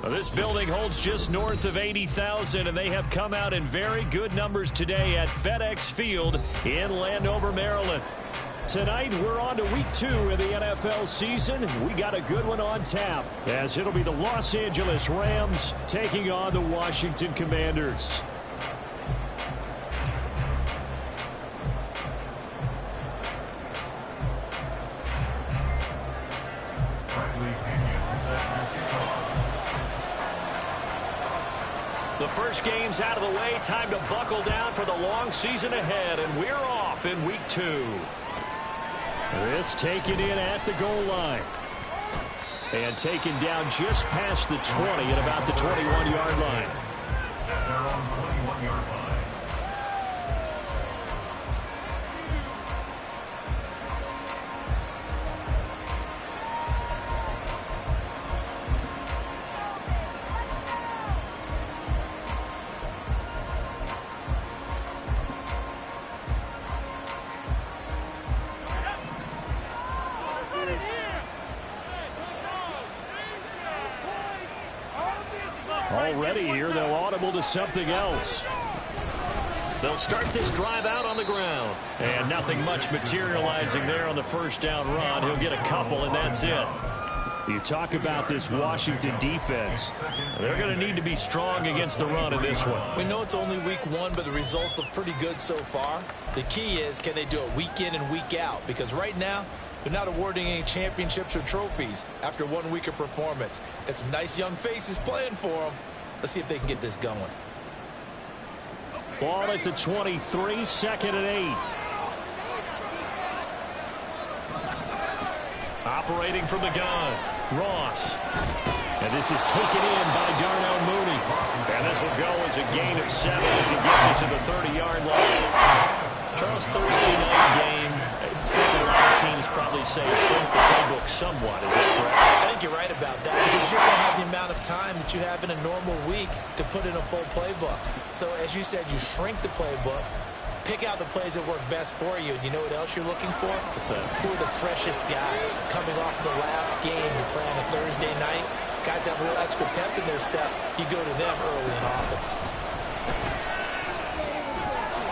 This building holds just north of 80,000, and they have come out in very good numbers today at FedEx Field in Landover, Maryland. Tonight, we're on to week 2 of the NFL season. We got a good one on tap, as it'll be the Los Angeles Rams taking on the Washington Commanders. The first game's out of the way. Time to buckle down for the long season ahead, and we're off in week 2. This taken in at the goal line. And taken down just past the 20 at about the 21-yard line. They're on the 21-yard line. Already here, they'll audible to something else. They'll start this drive out on the ground. And nothing much materializing there on the first down run. He'll get a couple, and that's it. You talk about this Washington defense. They're going to need to be strong against the run in this one. We know it's only week 1, but the results look pretty good so far. The key is, can they do it week in and week out? Because right now, they're not awarding any championships or trophies after 1 week of performance. Got some nice young faces playing for them. Let's see if they can get this going. Ball at the 23, second and 8. Operating from the gun, Ross. And this is taken in by Darnell Mooney. And this will go as a gain of 7 as he gets it to the 30-yard line. Charles, Thursday night game. I think a lot of teams probably say shrink the playbook somewhat. Is that correct? I think you're right about that, because you just don't have the amount of time that you have in a normal week to put in a full playbook. So as you said, you shrink the playbook, pick out the plays that work best for you. And you know what else you're looking for? What's that? Who are the freshest guys coming off the last game? You're playing a Thursday night. Guys have a little extra pep in their step. You go to them early and often.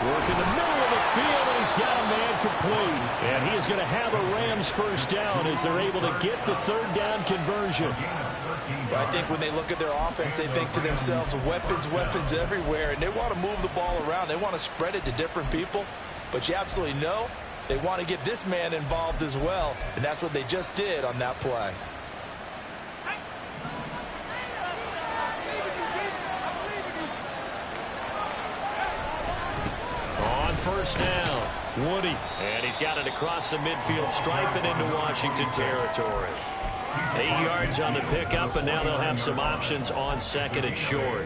Work in the middle of the field, and he's got a man complete. And he is going to have a Rams first down as they're able to get the third down conversion. I think when they look at their offense, they think to themselves, weapons, weapons everywhere, and they want to move the ball around. They want to spread it to different people, but you absolutely know they want to get this man involved as well, and that's what they just did on that play. On first down, Woody. And he's got it across the midfield stripe and into Washington territory. 8 yards on the pickup, and now they'll have some options on second and short.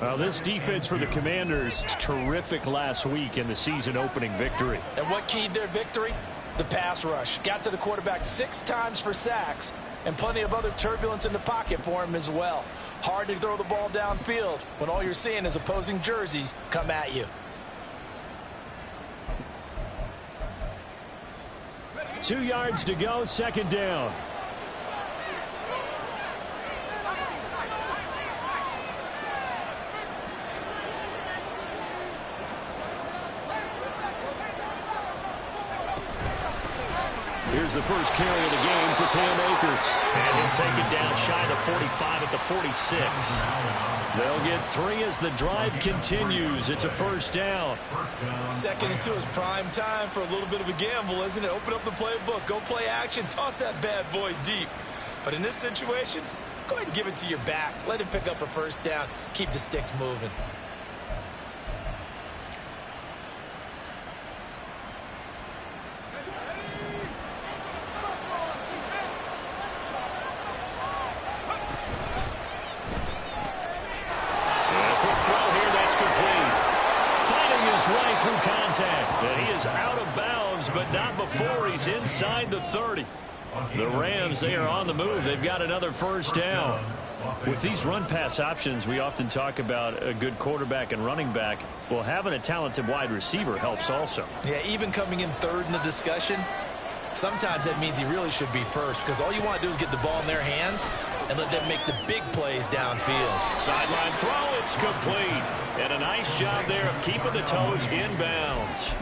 Well, this defense for the Commanders is terrific last week in the season-opening victory. And what keyed their victory? The pass rush. Got to the quarterback 6 times for sacks, and plenty of other turbulence in the pocket for him as well. Hard to throw the ball downfield when all you're seeing is opposing jerseys come at you. 2 yards to go, second down. Here's the first carry of the game for Cam Akers. And he'll take it down shy of the 45 at the 46. They'll get 3 as the drive continues. It's a first down. 2nd and 2 is prime time for a little bit of a gamble, isn't it? Open up the playbook, go play action, toss that bad boy deep. But in this situation, go ahead and give it to your back. Let him pick up a first down. Keep the sticks moving. before he's inside the 30. The Rams, they are on the move. They've got another first down. With these run-pass options, we often talk about a good quarterback and running back. Well, having a talented wide receiver helps also. Yeah, even coming in third in the discussion, sometimes that means he really should be first, because all you want to do is get the ball in their hands and let them make the big plays downfield. Sideline throw, it's complete. And a nice job there of keeping the toes inbounds.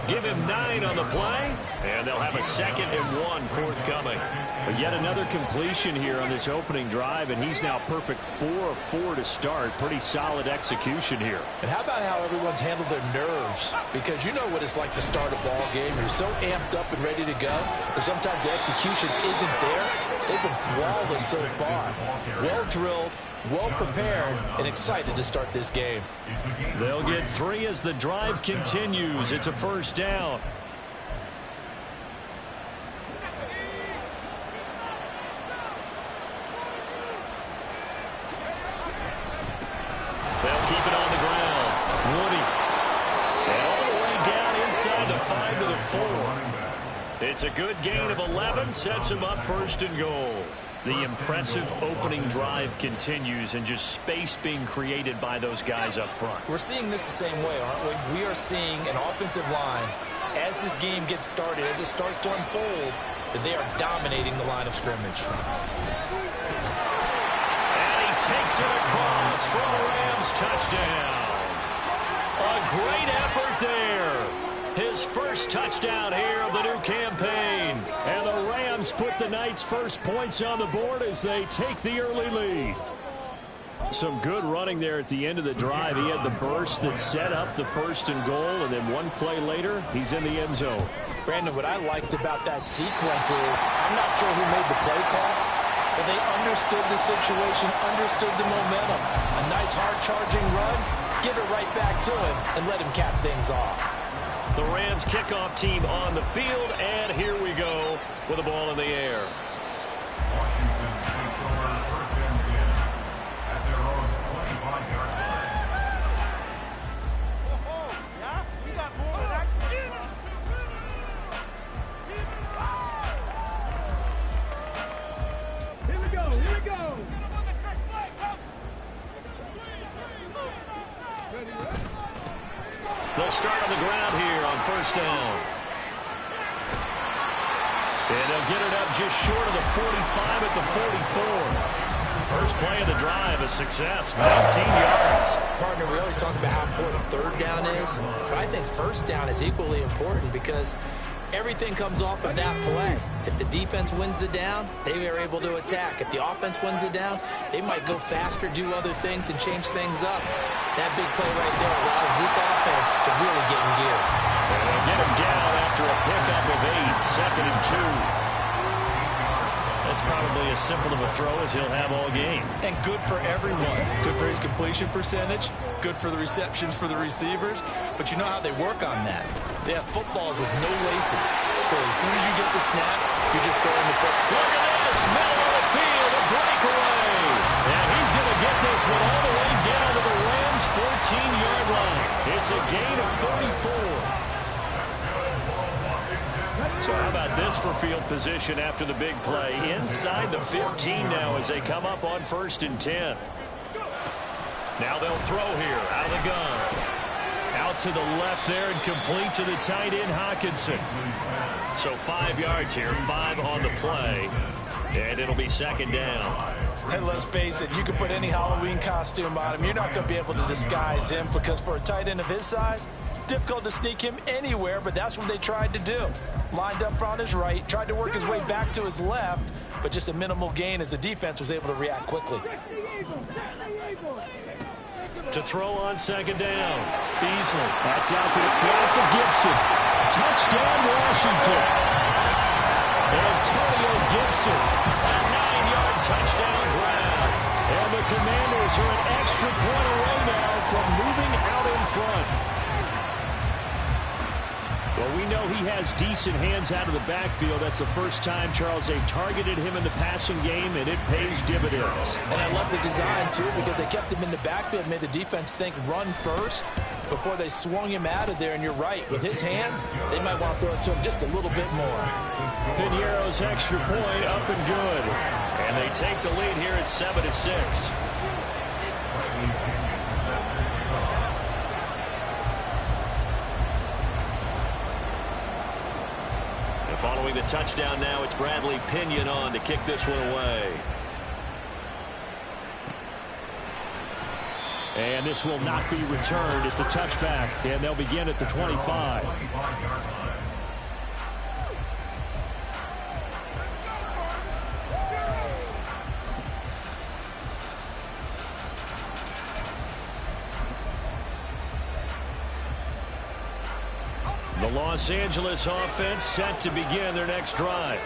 Give him 9 on the play, and they'll have a 2nd and 1 forthcoming. But yet another completion here on this opening drive, and he's now perfect 4 of 4 to start. Pretty solid execution here. And how about how everyone's handled their nerves? Because you know what it's like to start a ball game. You're so amped up and ready to go, and sometimes the execution isn't there. They've been flawless so far. Well drilled, well prepared, and excited to start this game. They'll get 3 as the drive continues. It's a first down. They'll keep it on the ground. Woody. And all the way down inside the 5 to the 4. It's a good gain of 11. Sets him up 1st and goal. The impressive opening drive continues, and just space being created by those guys up front. We're seeing this the same way, aren't we? We are seeing an offensive line, as this game gets started, as it starts to unfold, that they are dominating the line of scrimmage. And he takes it across for the Rams touchdown. A great effort there. His first touchdown here of the new campaign. And the Rams put the night's first points on the board as they take the early lead. Some good running there at the end of the drive. He had the burst that set up the 1st and goal, and then one play later, he's in the end zone. Brandon, what I liked about that sequence is, I'm not sure who made the play call, but they understood the situation, understood the momentum. A nice hard-charging run, give it right back to him, and let him cap things off. The Rams kickoff team on the field, and here we go with the ball in the air. Washington takes over 1st and 10 at their own 25-yard line. Yeah, you got more of that. Here we go, here we go. They'll start on the ground here on 1st down. And they'll get it up just short of the 45 at the 44. First play of the drive, a success, 19 yards. Partner, we always talk about how important 3rd down is, but I think 1st down is equally important because everything comes off of that play. If the defense wins the down, they are able to attack. If the offense wins the down, they might go faster, do other things, and change things up. That big play right there allows this offense to really get in gear. And they'll get him down after a pickup of 8, 2nd and 2. That's probably as simple of a throw as he'll have all game. And good for everyone. Good for his completion percentage. Good for the receptions for the receivers. But you know how they work on that. They have footballs with no laces. So as soon as you get the snap, you just throw in the football. Look at this. Middle of the field. A breakaway. And he's going to get this one all the way down to the Rams' 14-yard line. It's a gain of 34. So how about this for field position after the big play? Inside the 15 now as they come up on 1st and 10. Now they'll throw here out of the gun. Out to the left there and complete to the tight end, Hockenson. So 5 yards here, 5 on the play. And it'll be 2nd down. And let's face it, you can put any Halloween costume on him. You're not going to be able to disguise him because for a tight end of his size, difficult to sneak him anywhere, but that's what they tried to do. Lined up on his right, tried to work his way back to his left, but just a minimal gain as the defense was able to react quickly. To throw on 2nd down. Beasley. That's out to the flat for Gibson. Touchdown, Washington. Antonio Gibson. A 9-yard touchdown grab. And the Commanders are an extra point away now from moving out in front. Well, we know he has decent hands out of the backfield. That's the first time, Charles, they targeted him in the passing game, and it pays dividends. And I love the design, too, because they kept him in the backfield, made the defense think run first before they swung him out of there. And you're right, with his hands, they might want to throw it to him just a little bit more. Piñeiro's extra point up and good. And they take the lead here at 7-6. Following the touchdown now, it's Bradley Pinion on to kick this one away. And this will not be returned. It's a touchback, and they'll begin at the 25. The Los Angeles offense set to begin their next drive.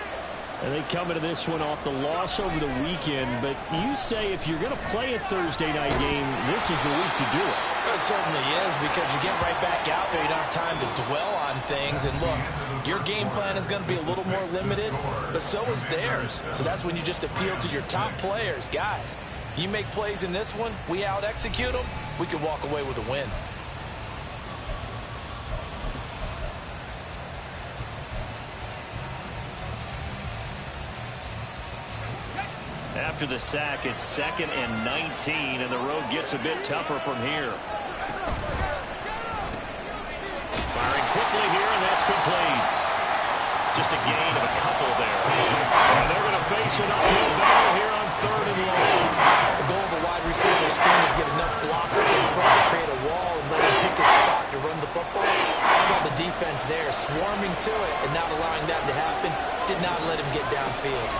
And they come into this one off the loss over the weekend. But you say if you're going to play a Thursday night game, this is the week to do it. It certainly is, because you get right back out there. You don't have time to dwell on things. And look, your game plan is going to be a little more limited, but so is theirs. So that's when you just appeal to your top players. Guys, you make plays in this one, we out-execute them, we can walk away with a win. After the sack, it's 2nd and 19, and the road gets a bit tougher from here. Firing quickly here, and that's complete. Just a gain of a couple there. And they're going to face an uphill battle here on 3rd and long. The goal of a wide receiver screen is get enough blockers in front to create a wall and let him pick a spot to run the football. How about the defense there, swarming to it and not allowing that to happen? Did not let him get downfield.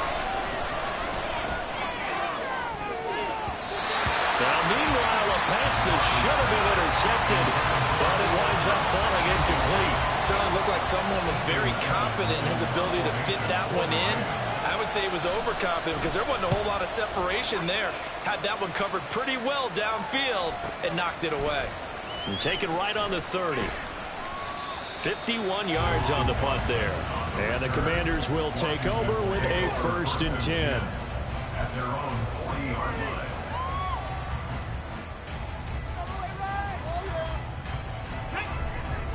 Now, meanwhile, a pass that should have been intercepted, but it winds up falling incomplete. Certainly looked like someone was very confident in his ability to fit that one in. I would say he was overconfident because there wasn't a whole lot of separation there. Had that one covered pretty well downfield and knocked it away. And taken right on the 30. 51 yards on the punt there. And the Commanders will take over with a 1st and 10. At their own 40-yard line.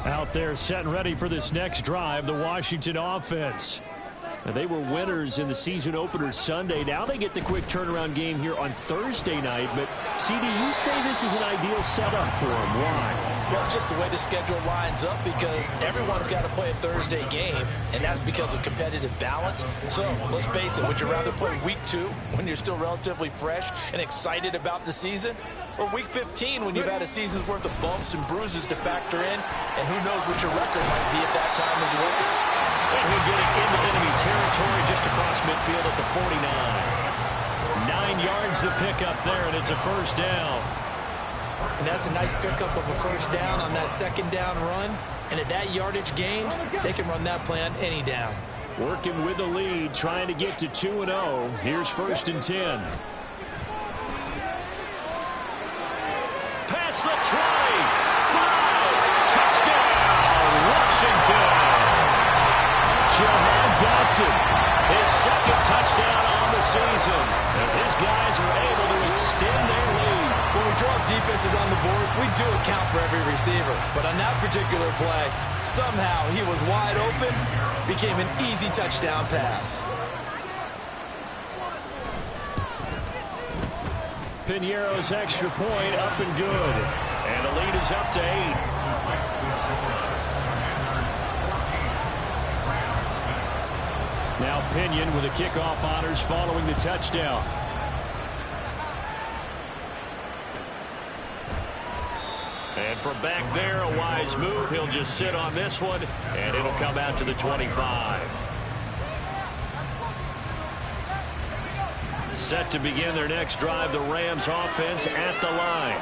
Out there set and ready for this next drive, the Washington offense. Now, they were winners in the season opener Sunday. Now they get the quick turnaround game here on Thursday night. But, CD, you say this is an ideal setup for them. Why? Well, it's just the way the schedule lines up, because everyone's got to play a Thursday game, and that's because of competitive balance. So, let's face it, would you rather play week 2 when you're still relatively fresh and excited about the season? Or week 15 when you've had a season's worth of bumps and bruises to factor in, and who knows what your record might be at that time as well. And we're getting into enemy territory just across midfield at the 49. 9 yards to pick up there, and it's a 1st down. And that's a nice pickup of a 1st down on that 2nd down run. And at that yardage gained, they can run that play on any down. Working with the lead, trying to get to 2-0. Here's 1st and 10. Past the 20. 5. Touchdown, Washington. Jahan Dotson, his 2nd touchdown on the season, as his guys are able to extend their lead. When we draw defenses on the board, we do account for every receiver. But on that particular play, somehow he was wide open, became an easy touchdown pass. Piñeiro's extra point up and good. And the lead is up to 8. Now Pinion with the kickoff honors following the touchdown. And from back there, a wise move. He'll just sit on this one, and it'll come out to the 25. Set to begin their next drive, the Rams offense at the line.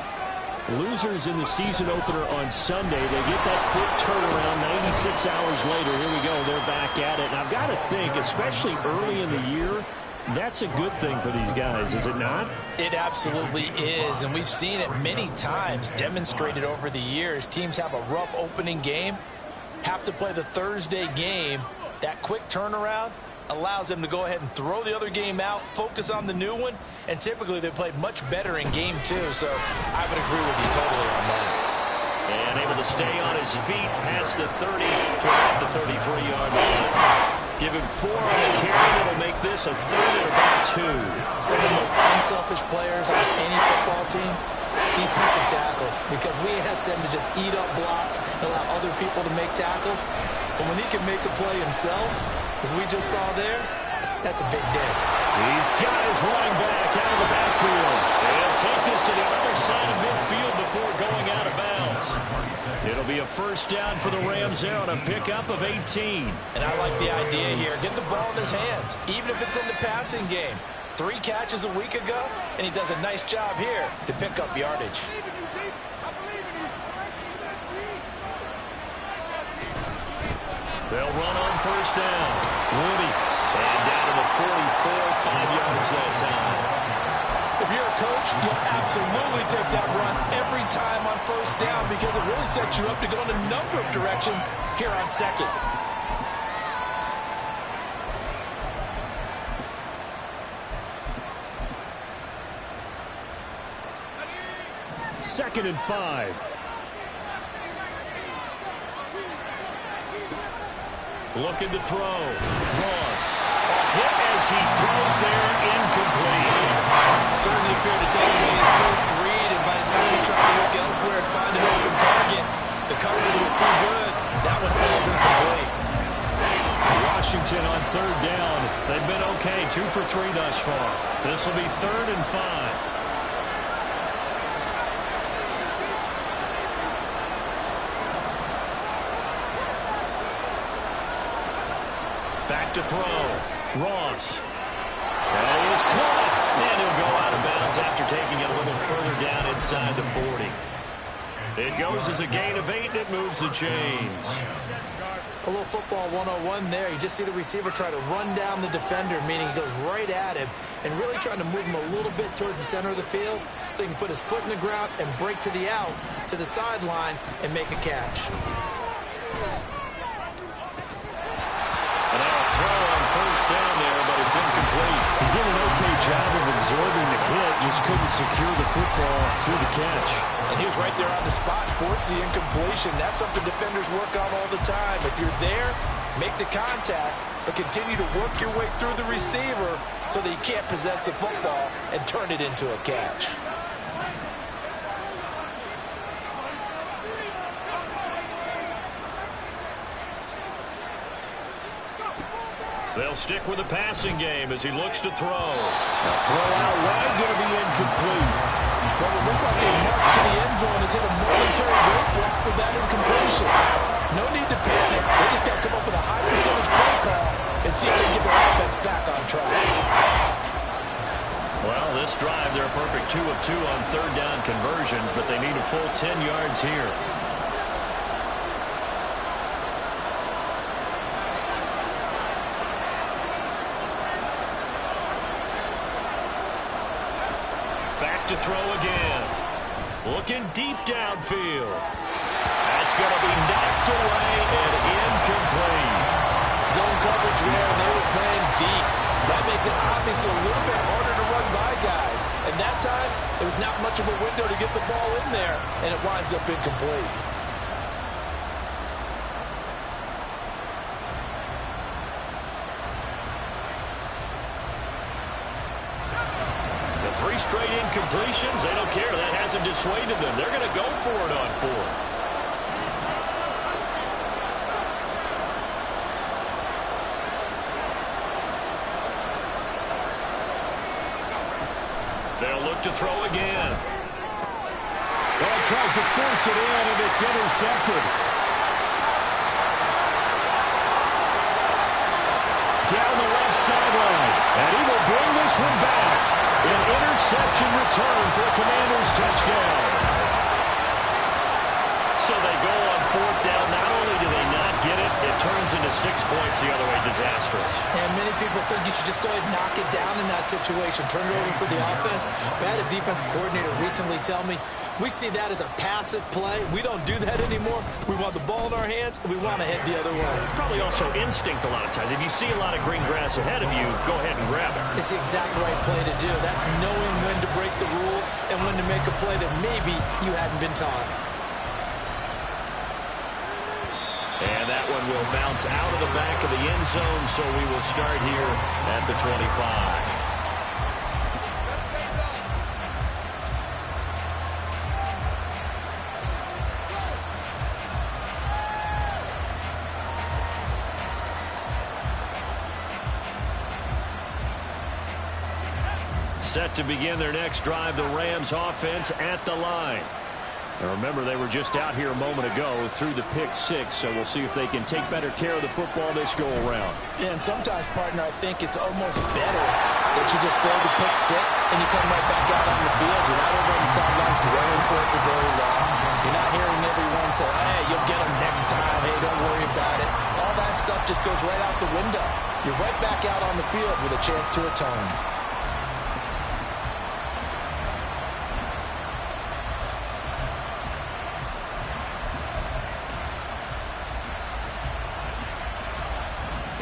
Losers in the season opener on Sunday. They get that quick turnaround 96 hours later. Here we go. They're back at it. And I've got to think, especially early in the year, that's a good thing for these guys, is it not? It absolutely is, and we've seen it many times demonstrated over the years. Teams have a rough opening game, have to play the Thursday game, that quick turnaround allows them to go ahead and throw the other game out, focus on the new one, and typically they play much better in game 2. So I would agree with you totally on that. And able to stay on his feet past the 30 to about the 33-yard line. Give him 4 on the carry. It'll make this a 3rd and about 2. Some of the most unselfish players on any football team, defensive tackles, because we ask them to just eat up blocks and allow other people to make tackles. But when he can make a play himself, as we just saw there, that's a big day. He's got his running back out of the backfield. They'll take this to the other side of midfield before going out of bounds. It'll be a first down for the Rams there on a pickup of 18. And I like the idea here. Get the ball in his hands, even if it's in the passing game. 3 catches a week ago, and he does a nice job here to pick up yardage. They'll run on first down. Woody, and down to the 44, 5 yards that time. If you're a coach, you'll absolutely take that run every time on first down because it really sets you up to go in a number of directions here on second. Second and 5. Looking to throw. Ross. Hit as he throws there, incomplete. Certainly appeared to take away his first read, and by the time he tried to look elsewhere and find an open target, the coverage was too good. That one falls incomplete. Washington on 3rd down. They've been okay, 2 for 3 thus far. This will be 3rd and 5. Back to throw. Ross. And he is caught. And he'll go out of bounds after taking it a little further down inside the 40. It goes as a gain of 8, and it moves the chains. A little football 101 there. You just see the receiver try to run down the defender, meaning he goes right at him and really trying to move him a little bit towards the center of the field so he can put his foot in the ground and break to the out, to the sideline, and make a catch. Throw on first down there, but it's incomplete. He did an okay job of absorbing the hit, just couldn't secure the football through the catch. And he was right there on the spot, forced the incompletion. That's something defenders work on all the time. If you're there, make the contact, but continue to work your way through the receiver so that he can't possess the football and turn it into a catch. They'll stick with the passing game as he looks to throw. A throw out wide, going to be incomplete. Well, it looked like a march to the end zone is hit a momentary roadblock with that incompletion. No need to panic. They just got to come up with a high percentage play call and see if they can get their offense back on track. Well, this drive, they're a perfect 2 of 2 on 3rd down conversions, but they need a full 10 yards here. To throw again. Looking deep downfield. That's going to be knocked away and incomplete. Zone coverage there, and they were playing deep. That makes it obviously a little bit harder to run by guys. And that time, there was not much of a window to get the ball in there, and it winds up incomplete. Three straight incompletions. They don't care. That hasn't dissuaded them. They're going to go for it on 4th. They'll look to throw again. Well, tries to force it in, and it's intercepted. Down the left sideline. And he will bring this one back. An interception return for a Commanders touchdown. So they go on 4th down. Not only do they not get it, it turns into 6 points the other way. Disastrous. And many people think you should just go ahead and knock it down in that situation. Turn it over for the offense. But I had a defensive coordinator recently tell me, We see that as a passive play. We don't do that anymore. We want the ball in our hands, and we want to head the other way. Probably also instinct a lot of times. If you see a lot of green grass ahead of you, go ahead and grab it. It's the exact right play to do. That's knowing when to break the rules and when to make a play that maybe you hadn't been taught. And that one will bounce out of the back of the end zone, so we will start here at the 25. Set to begin their next drive, the Rams offense at the line. And remember, they were just out here a moment ago through the pick 6, so we'll see if they can take better care of the football this go-around. Yeah, and sometimes, partner, I think it's almost better that you just throw the pick 6 and you come right back out on the field. You're not over on the sidelines dwelling for it for very long. You're not hearing everyone say, hey, you'll get them next time. Hey, don't worry about it. All that stuff just goes right out the window. You're right back out on the field with a chance to atone.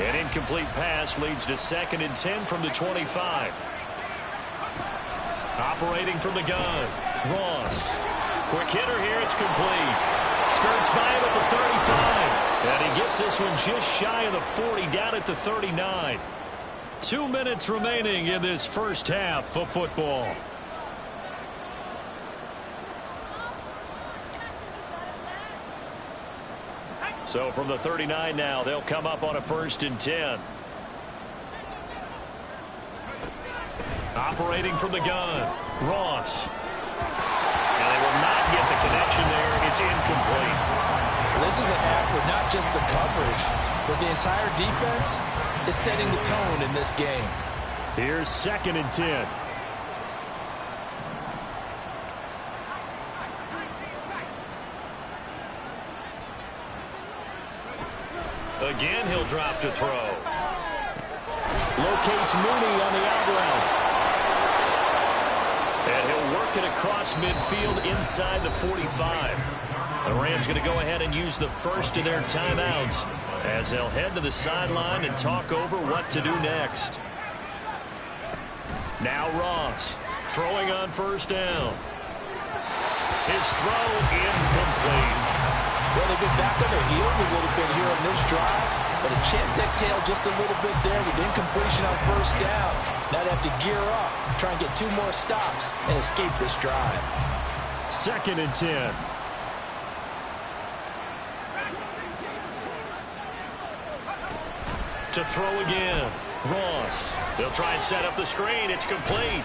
An incomplete pass leads to 2nd and 10 from the 25. Operating from the gun, Ross. Quick hitter here, it's complete. Skirts by him at the 35. And he gets this one just shy of the 40, down at the 39. 2 minutes remaining in this first half of football. So from the 39 now, they'll come up on a 1st and 10. Operating from the gun, Ross. And they will not get the connection there. It's incomplete. This is a half where not just the coverage, but the entire defense is setting the tone in this game. Here's 2nd and 10. Again, he'll drop to throw. Locates Mooney on the out route. And he'll work it across midfield inside the 45. The Rams going to go ahead and use the first of their timeouts as they'll head to the sideline and talk over what to do next. Now Ross throwing on 1st down. His throw incomplete. Well, they've been back on their heels a little bit here on this drive, but a chance to exhale just a little bit there with incompletion on 1st down. Now they have to gear up, try and get 2 more stops and escape this drive. 2nd and 10. To throw again, Ross. They'll try and set up the screen. It's complete.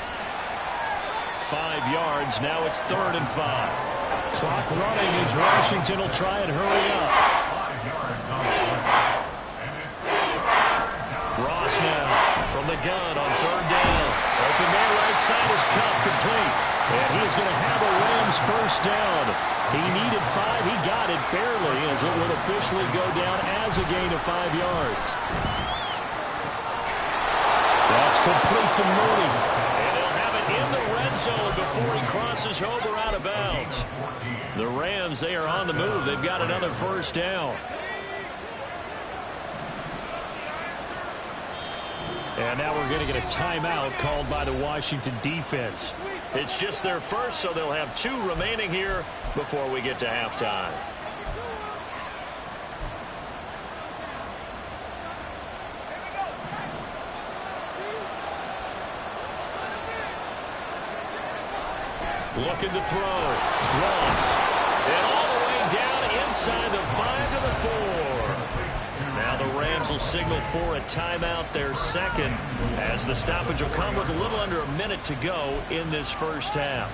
5 yards. Now it's 3rd and 5. Clock running as Washington will try and hurry up. 5 yards on the play. And it's Ross now from the gun on 3rd down. Open man right side is cut complete. And he is going to have a Rams 1st down. He needed 5. He got it barely as it will officially go down as a gain of 5 yards. That's complete to Mooney. And they'll have it in the red zone before he crosses over out of bounds. The Rams, they are on the move. They've got another 1st down. And now we're going to get a timeout called by the Washington defense. It's just their first, so they'll have 2 remaining here before we get to halftime. Looking to throw. Ross. And all the way down inside the 5 to the 4. Now the Rams will signal for a timeout, their 2nd, as the stoppage will come with a little under a minute to go in this first half.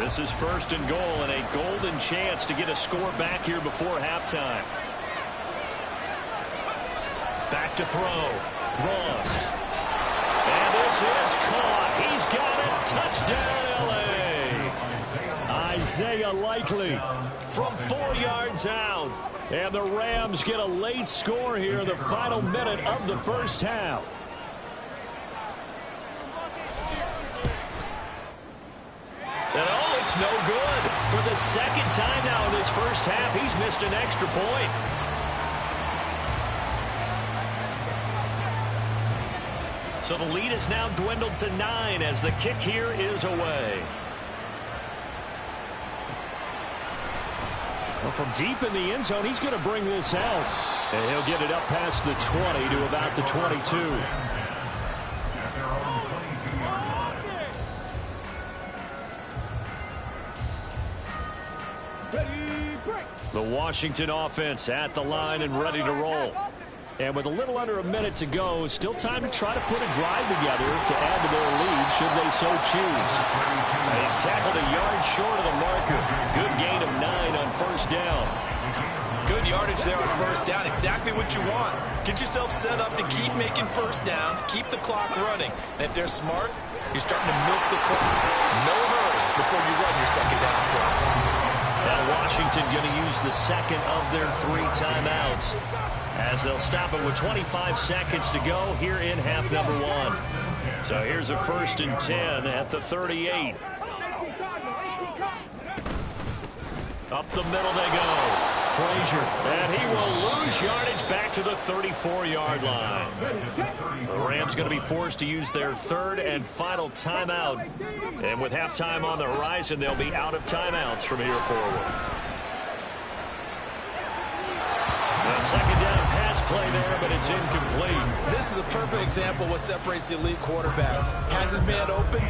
This is 1st and goal and a golden chance to get a score back here before halftime. Back to throw. Ross. And this is caught. He's got it. Touchdown, L.A. Isaiah Likely from 4 yards out. And the Rams get a late score here, the final minute of the first half. no good. For the second time now in this first half, he's missed an extra point. So the lead is now dwindled to 9 as the kick here is away. Well, from deep in the end zone, he's going to bring this out. And he'll get it up past the 20 to about the 22. The Washington offense at the line and ready to roll. And with a little under a minute to go, still time to try to put a drive together to add to their lead should they so choose. And he's tackled a yard short of the marker. Good gain of 9 on first down. Good yardage there on first down. Exactly what you want. Get yourself set up to keep making first downs, keep the clock running. And if they're smart, you're starting to milk the clock. No hurry before you run your second down play. Now Washington going to use the second of their 3 timeouts as they'll stop it with 25 seconds to go here in half number 1. So here's a 1st and 10 at the 38. Up the middle they go. Frazier, and he will lose yardage back to the 34-yard line. The Rams going to be forced to use their 3rd and final timeout. And with halftime on the horizon, they'll be out of timeouts from here forward. A second down pass play there, but it's incomplete. This is a perfect example of what separates the elite quarterbacks. Has his man open,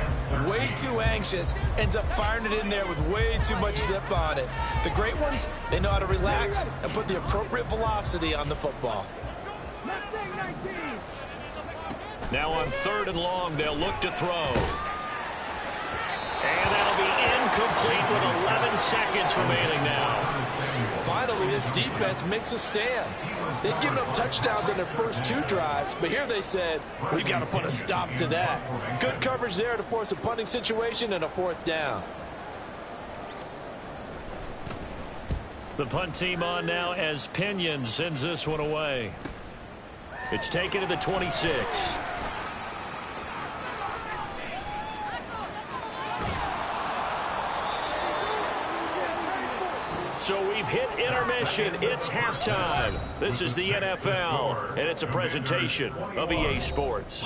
way too anxious, ends up firing it in there with way too much zip on it. The great ones, they know how to relax and put the appropriate velocity on the football. Now on 3rd and long, they'll look to throw. And that'll be incomplete with 11 seconds remaining now. Finally, this defense makes a stand. They've given up touchdowns on their first 2 drives, but here they said, we've got to put a stop to that. Good coverage there to force a punting situation and a 4th down. The punt team on now as Pinion sends this one away. It's taken to the 26. So we've hit intermission. It's halftime. This is the NFL, and it's a presentation of EA Sports.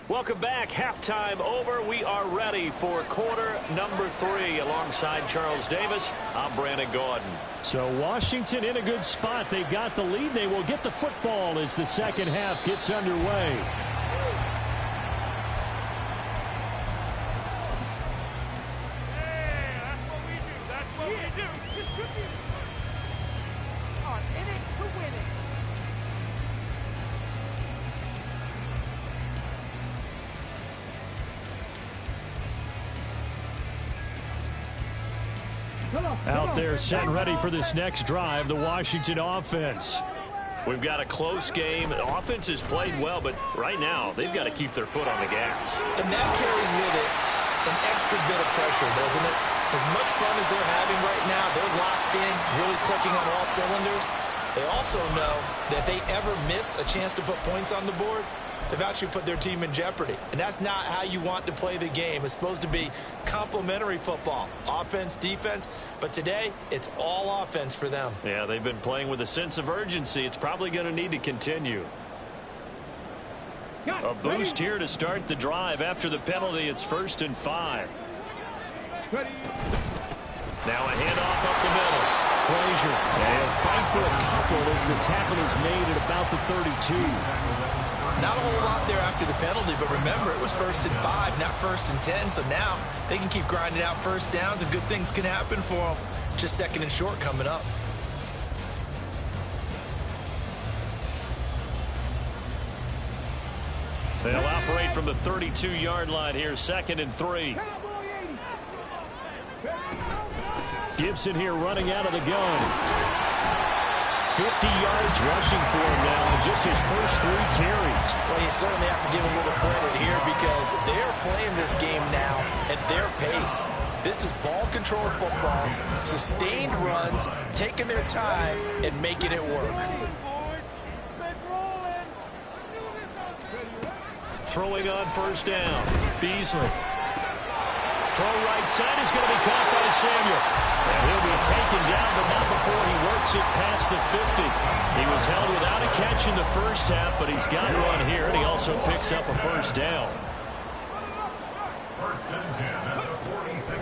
Welcome back. Halftime over. We are ready for quarter number 3. Alongside Charles Davis, I'm Brandon Gaudin. So Washington in a good spot. They've got the lead. They will get the football as the second half gets underway. Hey, that's what we do. That's what we do. This could be in it to win it. Out there set and ready for this next drive, the Washington offense. We've got a close game. The offense has played well, but right now they've got to keep their foot on the gas. And that carries with it an extra bit of pressure, doesn't it? As much fun as they're having right now, they're locked in, really clicking on all cylinders. They also know that if they ever miss a chance to put points on the board, they've actually put their team in jeopardy. And that's not how you want to play the game. It's supposed to be complementary football, offense, defense. But today, it's all offense for them. Yeah, they've been playing with a sense of urgency. It's probably going to need to continue. A boost here to start the drive. After the penalty, it's 1st and 5. Now a handoff up the middle. Frazier, and fight for a couple as the tackle is made at about the 32. Not a whole lot there after the penalty, but remember, it was 1st and 5, not 1st and 10. So now they can keep grinding out first downs, and good things can happen for them. Just 2nd and short coming up. They'll operate from the 32-yard line here, 2nd and 3. Gibson here running out of the gun. 50 yards rushing for him now, just his first 3 carries. Well, you certainly have to give him a little credit here because they're playing this game now at their pace. This is ball-controlled football, sustained runs, taking their time, and making it work. throwing on first down. Beasley. Throw right side is going to be caught by Samuel. And he'll be taken down, but not before he works it past the 50. He was held without a catch in the first half, but he's got one here, and he also picks up a first down.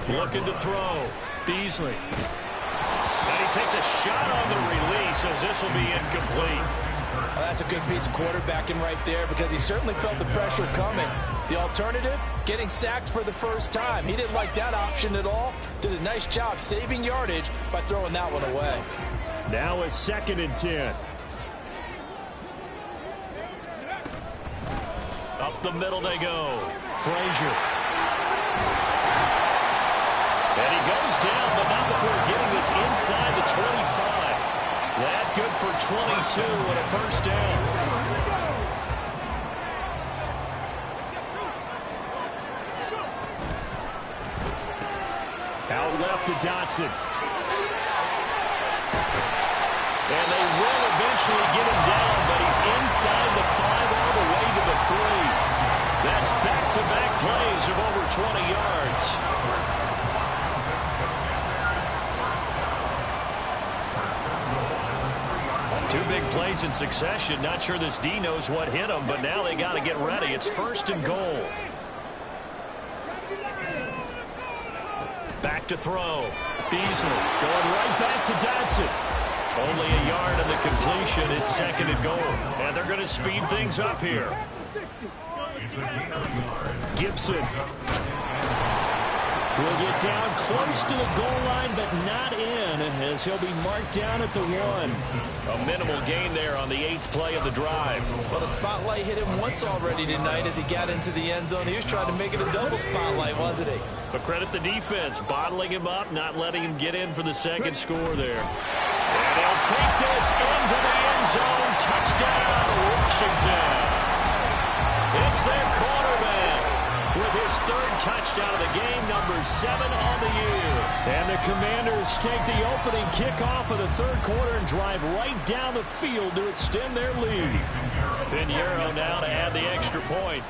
Looking to throw. Beasley. And he takes a shot on the release as this will be incomplete. Well, that's a good piece of quarterbacking right there because he certainly felt the pressure coming. The alternative, getting sacked for the first time. He didn't like that option at all. Did a nice job saving yardage by throwing that one away. Now a 2nd and 10. Up the middle they go. Frazier. And he goes down, but not before getting this inside the 25. That good for 22 and a first down. Out left to Dotson. And they will eventually get him down, but he's inside the 5 all the way to the 3. That's back-to-back plays of over 20 yards. Two big plays in succession. Not sure this D knows what hit him, but now they got to get ready. It's 1st and goal. Back to throw. Beasley going right back to Dotson. Only a yard on the completion. It's 2nd and goal. And they're going to speed things up here. Gibson will get down close to the goal line, but not in, as he'll be marked down at the 1. A minimal gain there on the 8th play of the drive. Well, the spotlight hit him once already tonight as he got into the end zone. He was trying to make it a double spotlight, wasn't he? But credit the defense, bottling him up, not letting him get in for the 2nd score there. And they'll take this into the end zone. Touchdown, Washington. It's their quarterback with his 3rd touchdown of the game, number 7 on the year. And the Commanders take the opening kickoff of the 3rd quarter and drive right down the field to extend their lead. Pinheiro now to add the extra point.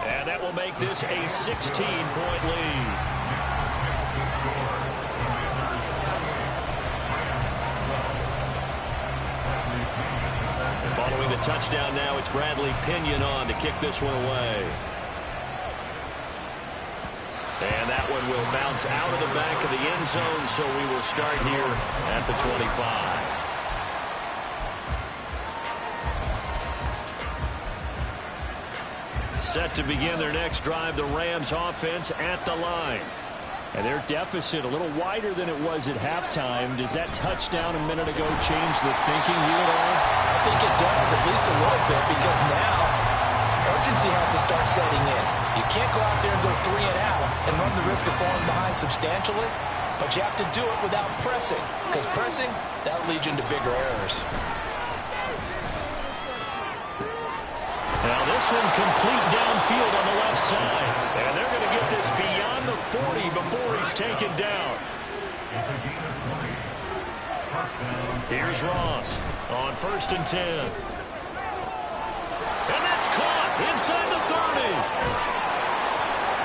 And that will make this a 16-point lead. Following the touchdown now, it's Bradley Pinion on to kick this one away. And that one will bounce out of the back of the end zone, so we will start here at the 25. Set to begin their next drive, the Rams offense at the line. And their deficit a little wider than it was at halftime. Does that touchdown a minute ago change the thinking here at all? I think it does, at least a little bit, because now urgency has to start setting in. You can't go out there and go 3 and out and run the risk of falling behind substantially, but you have to do it without pressing, because pressing, that leads you into bigger errors. Now this one complete downfield on the left side. And they're going to get this beyond the 40 before he's taken down. Here's Ross on 1st and 10. And that's caught inside the 30.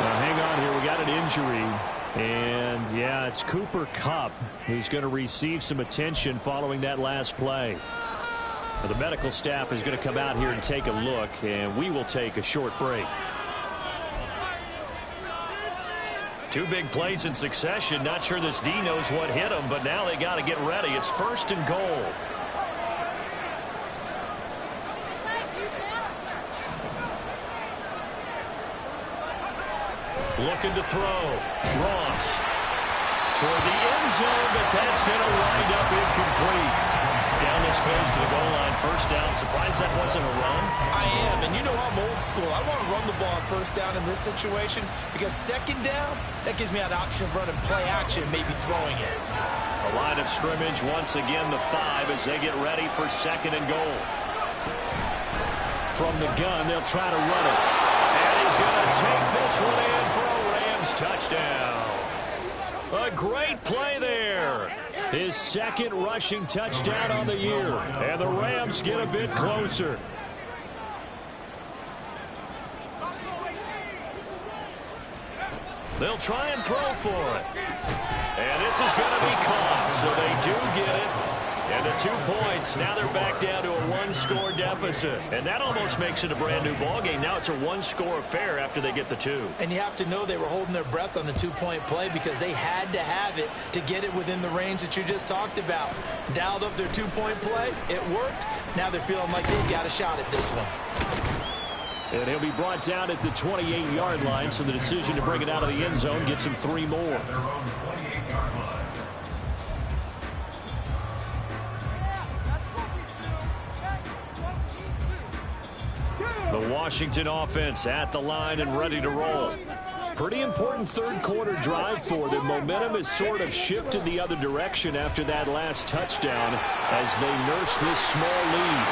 Now hang on here. We got an injury. And, yeah, it's Cooper Kupp who's going to receive some attention following that last play. The medical staff is going to come out here and take a look, and we will take a short break. Two big plays in succession. Not sure this D knows what hit him, but now they got to get ready. It's 1st and goal. Looking to throw. Ross toward the end zone, but that's going to wind up incomplete. Down this close to the goal line, 1st down. Surprised that wasn't a run? I am, and you know I'm old school. I want to run the ball on 1st down in this situation because 2nd down, that gives me an option of running play action, maybe throwing it. A line of scrimmage once again, the 5 as they get ready for 2nd and goal. From the gun, they'll try to run it. And he's going to take this one in for a Rams touchdown. A great play there. His second rushing touchdown on the year. And the Rams get a bit closer. They'll try and throw for it. And this is going to be caught, so they do get it. And the 2 points, now they're back down to a 1-score deficit. And that almost makes it a brand-new ballgame. Now it's a 1-score affair after they get the 2. And you have to know they were holding their breath on the 2-point play because they had to have it to get it within the range that you just talked about. Dialed up their 2-point play. It worked. Now they're feeling like they've got a shot at this one. And he'll be brought down at the 28-yard line, so the decision to bring it out of the end zone gets him 3 more. The Washington offense at the line and ready to roll. Pretty important third-quarter drive for them. Momentum has sort of shifted the other direction after that last touchdown as they nurse this small lead.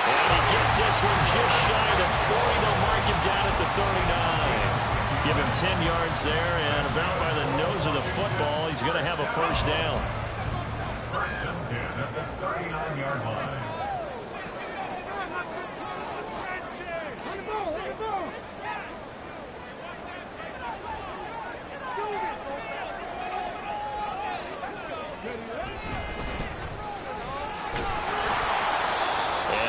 And he gets this one just shy of the 40. They'll mark him down at the 39. Give him 10 yards there, and about by the nose of the football, he's going to have a first down. First and 10 at the 39-yard line.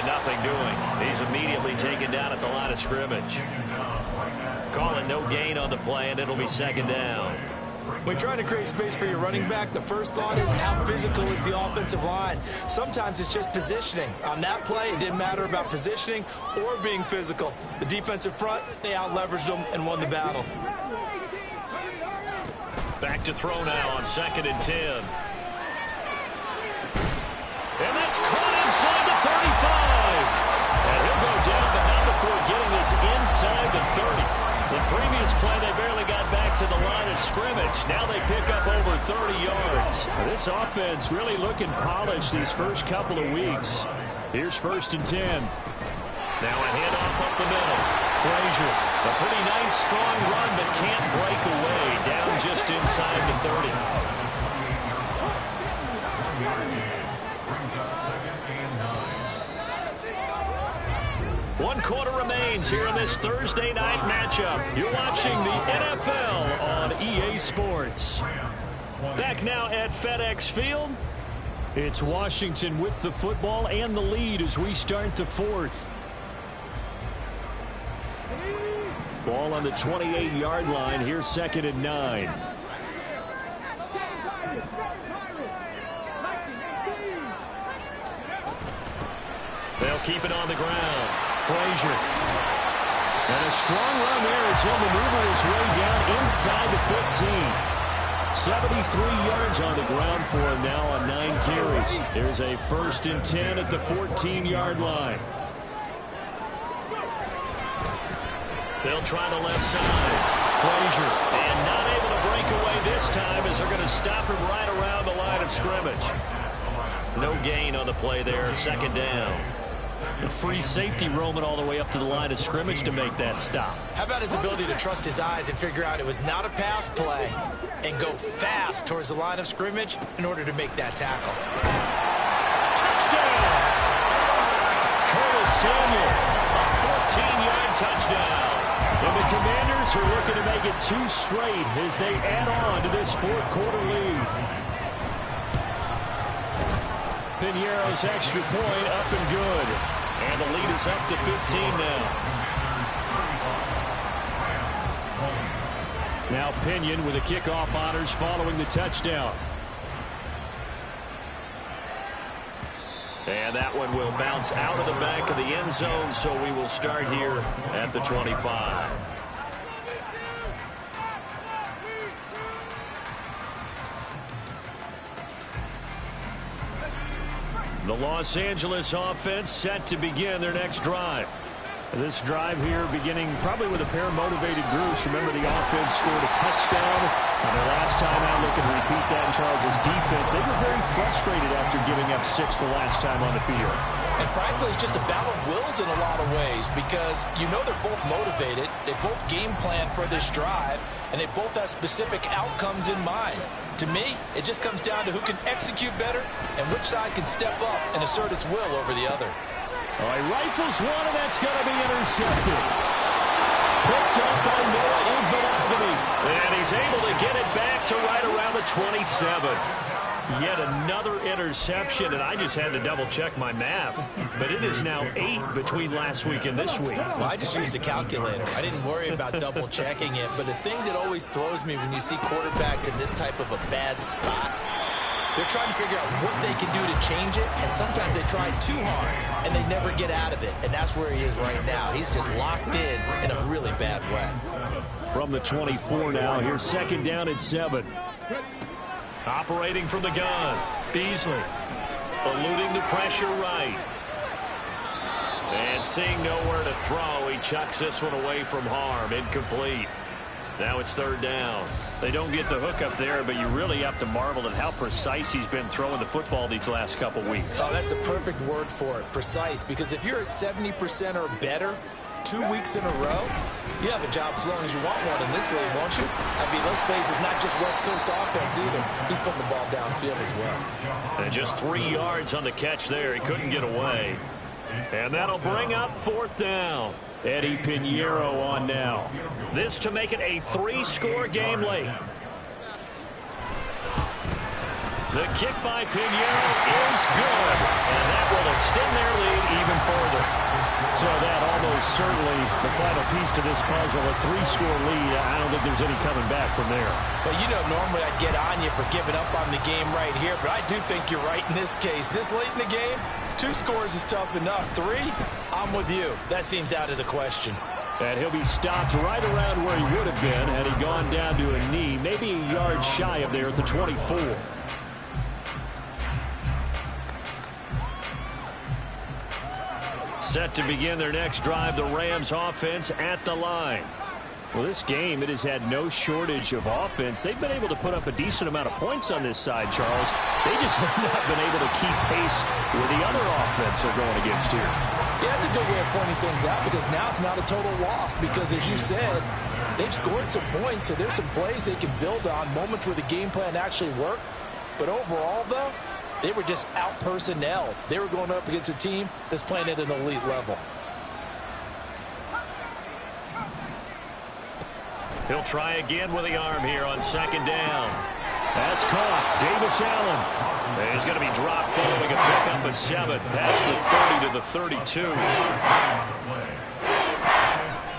Nothing doing. He's immediately taken down at the line of scrimmage. Calling no gain on the play, and it'll be second down. When trying to create space for your running back, the first thought is how physical is the offensive line. Sometimes it's just positioning. On that play, it didn't matter about positioning or being physical. The defensive front, they out-leveraged them and won the battle. Back to throw now on 2nd and 10. And that's caught inside the 35. And he'll go down, but not before getting this inside the 30. The previous play, they barely got back to the line of scrimmage. Now they pick up over 30 yards. Now this offense really looking polished these first couple of weeks. Here's 1st and 10. Now a handoff up the middle. Frazier, a pretty nice, strong run, but can't break away. Down just inside the 30. One quarter remains here in this Thursday night matchup. You're watching the NFL on EA Sports. Back now at FedEx Field. It's Washington with the football and the lead as we start the 4th. Ball on the 28-yard line. Here's 2nd and 9. They'll keep it on the ground. Frazier. And a strong run there as he'll maneuver his way down inside the 15. 73 yards on the ground for him now on 9 carries. There's a 1st and 10 at the 14-yard line. They'll try the left side. Frazier. And not able to break away this time as they're going to stop him right around the line of scrimmage. No gain on the play there. 2nd down. The free safety roaming all the way up to the line of scrimmage to make that stop. How about his ability to trust his eyes and figure out it was not a pass play and go fast towards the line of scrimmage in order to make that tackle. Touchdown! Curtis Samuel, a 14-yard touchdown. And the Commanders are looking to make it 2 straight as they add on to this 4th quarter lead. Piñeiro's extra point up and good. And the lead is up to 15 now. Now Pinion with the kickoff honors following the touchdown. And that one will bounce out of the back of the end zone, so we will start here at the 25. The Los Angeles offense set to begin their next drive. This drive here beginning probably with a pair of motivated groups. Remember, the offense scored a touchdown on their last time out. Looking to repeat that in Charles' defense. They were very frustrated after giving up 6 the last time on the field. And frankly, it's just a battle of wills in a lot of ways because you know they're both motivated. They both game plan for this drive, and they both have specific outcomes in mind. To me, it just comes down to who can execute better and which side can step up and assert its will over the other. All right, rifles one, and that's going to be intercepted. Picked up by Noah Igbinoghene. And he's able to get it back to right around the 27. Yet another interception, and I just had to double-check my math. But it is now 8 between last week and this week. Well, I just used a calculator. I didn't worry about double-checking it. But the thing that always throws me when you see quarterbacks in this type of a bad spot, they're trying to figure out what they can do to change it, and sometimes they try too hard, and they never get out of it. And that's where he is right now. He's just locked in a really bad way. From the 24 now, here's second down and 7. Operating from the gun, Beasley eluding the pressure right. And seeing nowhere to throw, he chucks this one away from harm. Incomplete. Now it's third down. They don't get the hook up there, but you really have to marvel at how precise he's been throwing the football these last couple weeks. Oh, that's the perfect word for it, precise, because if you're at 70% or better 2 weeks in a row, you have a job as long as you want one in this league, won't you? I mean, let's face it, it's not just West Coast offense either. He's putting the ball downfield as well. And just 3 yards on the catch there. He couldn't get away. And that'll bring up fourth down. Eddie Pinheiro on now. This to make it a 3-score game late. The kick by Pinheiro is good. And that will extend their lead even further. So that almost certainly the final piece to this puzzle, a 3-score lead. I don't think there's any coming back from there. Well, you know, normally I'd get on you for giving up on the game right here, but I do think you're right in this case. This late in the game, 2 scores is tough enough. 3, I'm with you. That seems out of the question. And he'll be stopped right around where he would have been had he gone down to a knee, maybe a yard shy of there at the 24. Set to begin their next drive, the Rams offense at the line. Well, this game, it has had no shortage of offense. They've been able to put up a decent amount of points on this side, Charles. They just have not been able to keep pace with the other offense they're going against here. Yeah, that's a good way of pointing things out because now it's not a total loss because, as you said, they've scored some points, so there's some plays they can build on, moments where the game plan actually worked. But overall, though, they were just out-personnel. They were going up against a team that's playing at an elite level. He'll try again with the arm here on second down. That's caught. Davis Allen. And he's going to be dropped following a pickup of 7 past the 30 to the 32.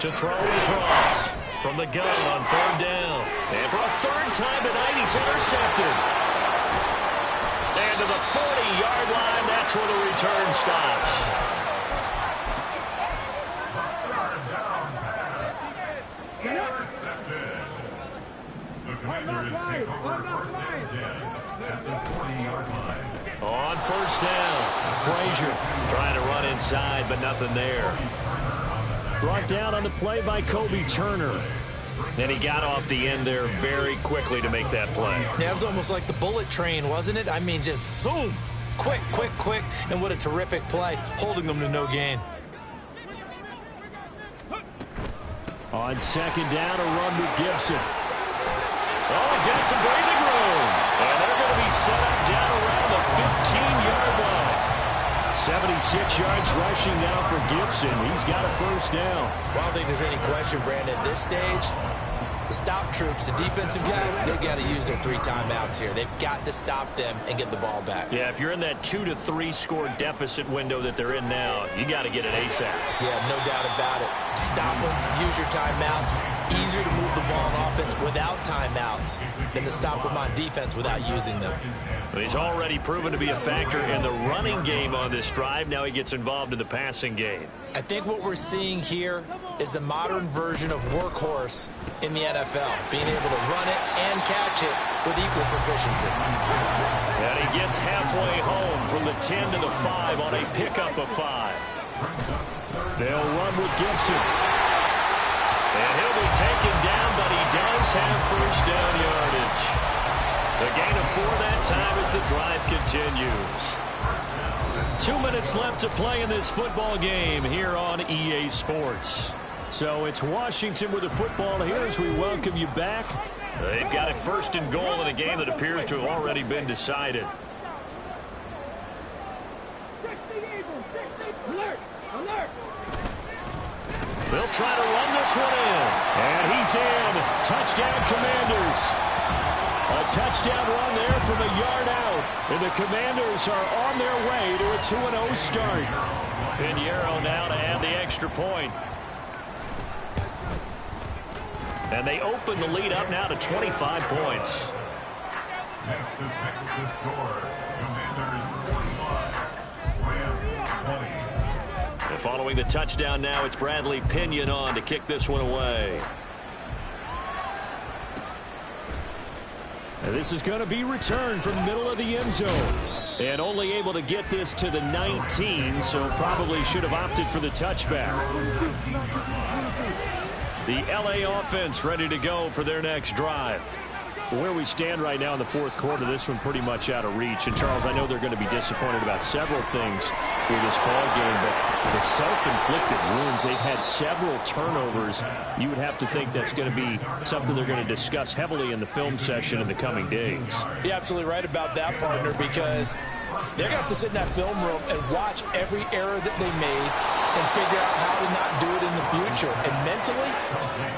To throw is Ross from the gun on third down. And for a third time tonight, he's intercepted. And to the 40-yard line, that's where the return stops. On first down, Frazier trying to run inside, but nothing there. Brought down on the play by Kobe Turner. And he got off the end there very quickly to make that play. Yeah, it was almost like the bullet train, wasn't it? I mean, just zoom. Quick, quick, quick. And what a terrific play, holding them to no gain. On second down, a run with Gibson. Oh, he's got some breathing room. And they're going to be set up down around the 15-yard line. 76 yards rushing now for Gibson. He's got a first down. Well, I don't think there's any question, Brandon, at this stage, the stop troops, the defensive guys, they've got to use their 3 timeouts here. They've got to stop them and get the ball back. Yeah, if you're in that 2 to 3 score deficit window that they're in now, you got to get it ASAP. Yeah, no doubt about it. Stop them, use your timeouts. Easier to move the ball on offense without timeouts than to stop them on defense without using them. Well, he's already proven to be a factor in the running game on this drive. Now he gets involved in the passing game. I think what we're seeing here is the modern version of workhorse in the NFL, being able to run it and catch it with equal proficiency. And he gets halfway home from the 10 to the 5 on a pickup of 5. They'll run with Gibson. And he'll be taken down, but he does have first down yardage. The gain of 4 that time as the drive continues. 2 minutes left to play in this football game here on EA Sports. So it's Washington with the football here as we welcome you back. They've got it first and goal in a game that appears to have already been decided. They'll try to run this one in. And he's in. Touchdown, Commanders. A touchdown run there from a yard out. And the Commanders are on their way to a 2-0 start. Pinheiro now to add the extra point. And they open the lead up now to 25 points. Next to score. Commanders 45. Rams 20. And following the touchdown now, it's Bradley Pinion on to kick this one away. And this is going to be returned from the middle of the end zone. And only able to get this to the 19, so probably should have opted for the touchback. The LA offense ready to go for their next drive. Where we stand right now in the fourth quarter, this one pretty much out of reach. And, Charles, I know they're going to be disappointed about several things with this ball game, but the self-inflicted wounds, they've had several turnovers. You would have to think that's going to be something they're going to discuss heavily in the film session in the coming days. You're absolutely right about that, partner, because they're going to have to sit in that film room and watch every error that they made and figure out how to not do it in the future. And mentally,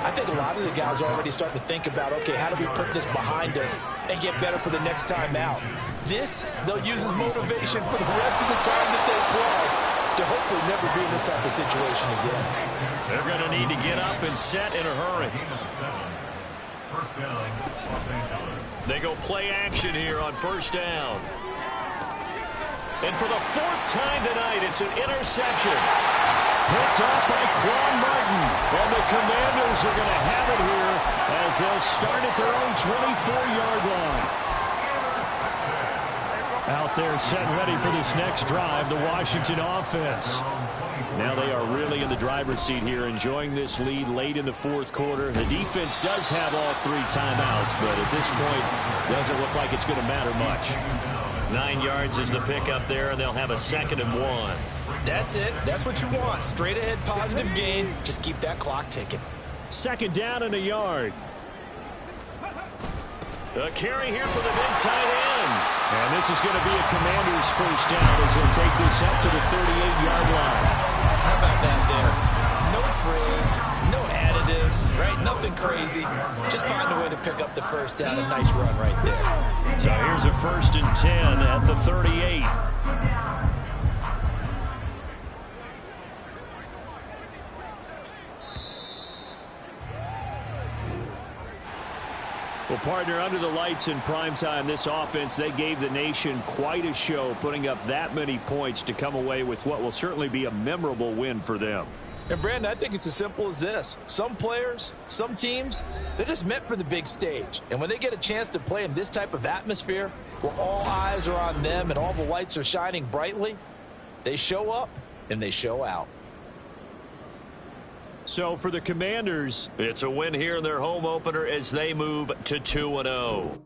I think a lot of the guys are already starting to think about, okay, how do we put this behind us and get better for the next time out? This, they'll use as motivation for the rest of the time that they play to hopefully never be in this type of situation again. They're going to need to get up and set in a hurry. First down, Los Angeles. They go play action here on first down. And for the fourth time tonight, it's an interception. Picked off by Quan Martin. And the Commanders are going to have it here as they'll start at their own 24-yard line. Out there set ready for this next drive, the Washington offense. Now they are really in the driver's seat here, enjoying this lead late in the fourth quarter. The defense does have all 3 timeouts, but at this point, doesn't look like it's going to matter much. 9 yards is the pickup there, and they'll have a 2nd and 1. That's it. That's what you want. Straight ahead positive gain. Just keep that clock ticking. 2nd down and a yard. A carry here for the big tight end. And this is going to be a Commander's first down as they'll take this up to the 38-yard line. How about that there? No frills, no additives, right? Nothing crazy. Just find a way to pick up the first down. A nice run right there. So here's a 1st and 10 at the 38. Well, partner, under the lights in primetime, this offense, they gave the nation quite a show, putting up that many points to come away with what will certainly be a memorable win for them. And, Brandon, I think it's as simple as this. Some players, some teams, they're just meant for the big stage. And when they get a chance to play in this type of atmosphere where all eyes are on them and all the lights are shining brightly, they show up and they show out. So for the Commanders, it's a win here in their home opener as they move to 2-0.